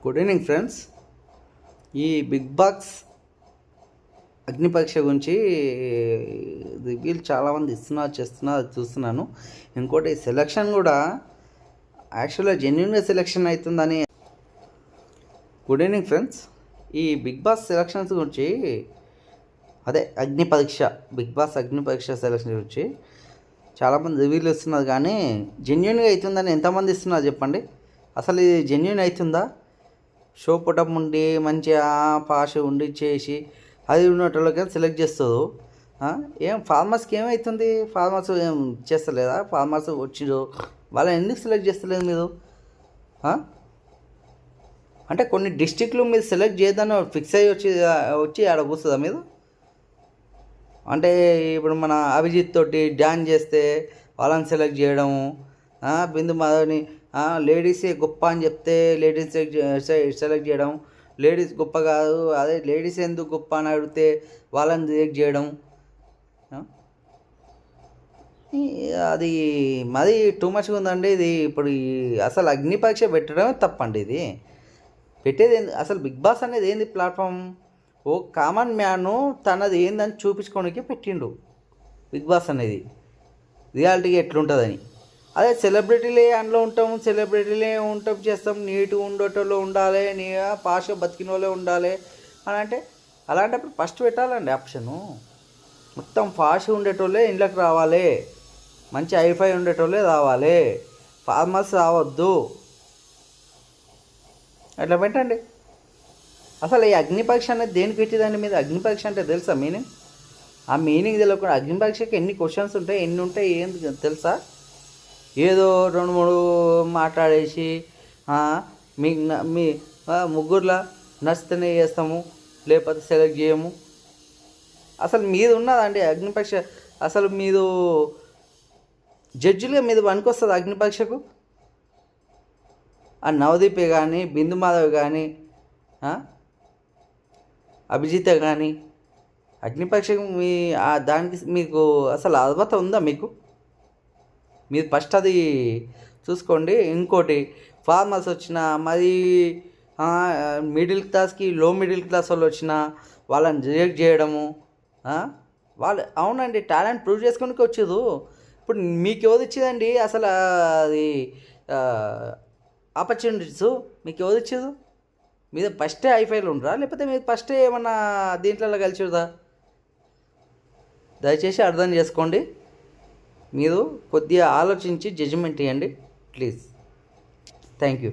Good evening friends. ఈ big box అగ్ని పరీక్ష గురించి రివ్యూలు చాలామంది చేస్తున్నారు చూస్తున్నాను. ఇంకోటి సెలక్షన్ కూడా యాక్చువల్గా జెన్యున్గా సెలక్షన్ అవుతుందని. Good evening friends. ఈ బిగ్ బాస్ సెలక్షన్స్ గురించి అదే అగ్ని పరీక్ష బిగ్ బాస్ అగ్ని పరీక్ష సెలక్షన్ గురించి చాలామంది రివ్యూలు ఇస్తున్నారు, కానీ జెన్యున్గా అవుతుందని ఎంతమంది ఇస్తున్నారు చెప్పండి. అసలు ఇది జెన్యున్ అవుతుందా? షో పుటం ఉండి మంచిగా పాష్ ఉండి చేసి అది ఉన్నట్టు సెలెక్ట్ చేస్తారు. ఏం ఫార్మర్స్కి ఏమవుతుంది? ఫార్మర్స్ ఏం చేస్తలేదా? ఫార్మర్స్ వచ్చిరు, వాళ్ళని ఎందుకు సెలెక్ట్ చేస్తలేదు మీరు? అంటే కొన్ని డిస్టిక్లు మీరు సెలెక్ట్ చేయదని ఫిక్స్ అయ్యి వచ్చి ఆడ కూస్తుందా మీరు? అంటే ఇప్పుడు మన అభిజిత్ తోటి డ్యాన్స్ చేస్తే వాళ్ళని సెలెక్ట్ చేయడము, బిందు మాధవ్ని లేడీసే గొప్ప అని చెప్తే లేడీస్ సెలెక్ట్ చేయడం, లేడీస్ గొప్ప కాదు అదే లేడీస్ ఎందుకు గొప్ప అని అడిగితే వాళ్ళని సెలెక్ట్ చేయడం, అది మరి టూ మచ్గా ఉందండి ఇది. ఇప్పుడు అసలు అగ్ని పరీక్ష పెట్టడమే తప్పండి. ఇది పెట్టేది అసలు బిగ్ బాస్ అనేది ఏంది ప్లాట్ఫామ్? ఓ కామన్ మ్యాను తనది ఏందని చూపించుకోవడానికి పెట్టిండు బిగ్ బాస్ అనేది, రియాలిటీగా ఎట్లుంటుందని. అదే సెలబ్రిటీలే అందులో ఉంటాము, సెలబ్రిటీలే ఉంటాం చేస్తాం, నీట్గా ఉండేటోళ్ళు ఉండాలి, నీ పాషగా బతికిన వాళ్ళే ఉండాలి అని అంటే అలాంటప్పుడు ఫస్ట్ పెట్టాలండి ఆప్షను. మొత్తం ఫాస్ట్గా ఉండేటోళ్ళే ఇంట్లోకి రావాలి, మంచి హైఫై ఉండేటోళ్ళే రావాలి, ఫార్మర్స్ రావద్దు, అట్లా పెట్టండి. అసలు ఈ అగ్ని పరీక్ష అనేది దేనికి పెట్టిందండి మీరు? అగ్ని పరీక్ష అంటే తెలుసా మీనింగ్? ఆ మీనింగ్ తెలియకుండా అగ్ని పరీక్షకి ఎన్ని క్వశ్చన్స్ ఉంటాయి, ఎన్ని ఉంటాయి ఏంది తెలుసా? ఏదో 2-3 మాట్లాడేసి మీ ముగ్గురులా నచ్చితేనే చేస్తాము, లేకపోతే సెలెక్ట్ చేయము. అసలు మీది ఉన్నదండి అగ్ని పరీక్ష? అసలు మీరు జడ్జిలుగా మీద పనికొస్తుంది అగ్ని పరీక్షకు? ఆ నవదీపే కానీ, బిందు మాధవ్ కానీ, అభిజిత్ కానీ అగ్ని పరీక్షకు దానికి మీకు అసలు అర్హత ఉందా మీకు? మీరు ఫస్ట్ అది చూసుకోండి. ఇంకోటి ఫార్మర్స్ వచ్చిన మరి మిడిల్ క్లాస్కి లో మిడిల్ క్లాస్ వాళ్ళు వచ్చిన వాళ్ళని రిజెక్ట్ చేయడము. వాళ్ళు అవునండి టాలెంట్ ప్రూవ్ చేసుకోనికి వచ్చేది. ఇప్పుడు మీకు ఎవరు ఇచ్చేదండి అసలు అది ఆపర్చునిటీస్? మీకు ఎవరు ఇచ్చేది? మీద ఫస్టే హైఫైలు ఉండరా, లేకపోతే మీరు ఫస్టే ఏమన్నా దీంట్లో కలిసిదా? దయచేసి అర్థం చేసుకోండి. మీరు కొద్దిగా ఆలోచించి జడ్జిమెంట్ ఇవ్వండి ప్లీజ్. Thank you.